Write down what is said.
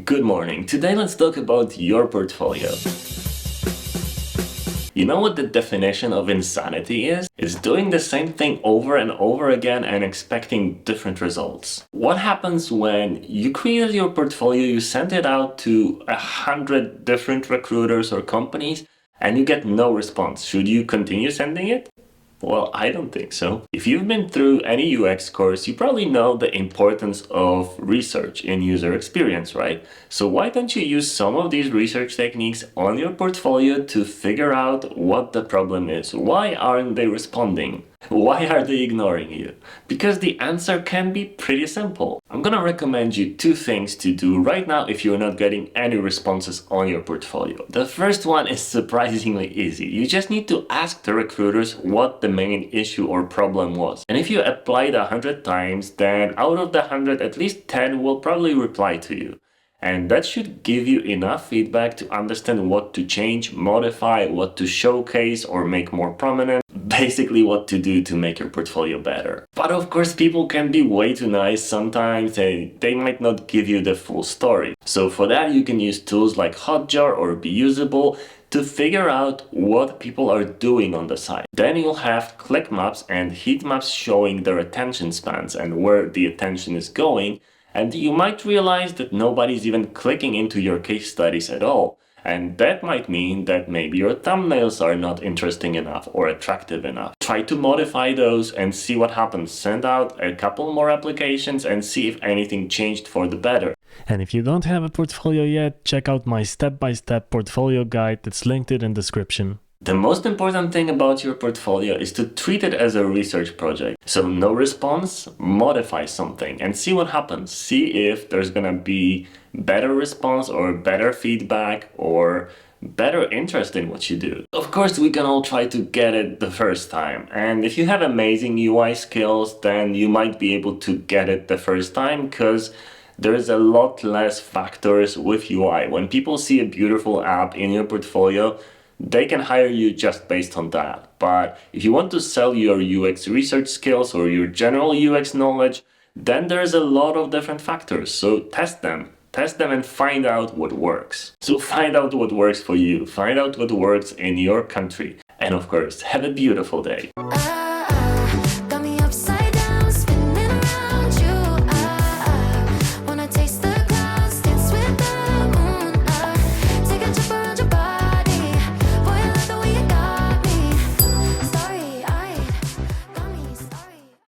Good morning. Today let's talk about your portfolio. You know what the definition of insanity is? It's doing the same thing over and over again and expecting different results. What happens when you created your portfolio, you sent it out to 100 different recruiters or companies, and you get no response? Should you continue sending it? Well, I don't think so. If you've been through any UX course, you probably know the importance of research in user experience, right? So why don't you use some of these research techniques on your portfolio to figure out what the problem is? Why aren't they responding? Why are they ignoring you? Because the answer can be pretty simple. I'm gonna recommend you two things to do right now if you're not getting any responses on your portfolio. The first one is surprisingly easy. You just need to ask the recruiters what the main issue or problem was. And if you applied 100 times, then out of the 100, at least 10 will probably reply to you. And that should give you enough feedback to understand what to change, modify, what to showcase or make more prominent, basically what to do to make your portfolio better. But of course, people can be way too nice sometimes and they might not give you the full story. So for that, you can use tools like Hotjar or Beusable to figure out what people are doing on the site. Then you'll have click maps and heat maps showing their attention spans and where the attention is going. And you might realize that nobody's even clicking into your case studies at all. And that might mean that maybe your thumbnails are not interesting enough or attractive enough. Try to modify those and see what happens. Send out a couple more applications and see if anything changed for the better. And if you don't have a portfolio yet, check out my step-by-step portfolio guide that's linked in the description. The most important thing about your portfolio is to treat it as a research project. So no response, modify something and see what happens. See if there's gonna be better response or better feedback or better interest in what you do. Of course, we can all try to get it the first time. And if you have amazing UI skills, then you might be able to get it the first time because there's a lot less factors with UI. When people see a beautiful app in your portfolio, they can hire you just based on that. But if you want to sell your UX research skills or your general UX knowledge, then there's a lot of different factors. So test them and find out what works. So find out what works for you. Find out what works in your country. And of course, have a beautiful day.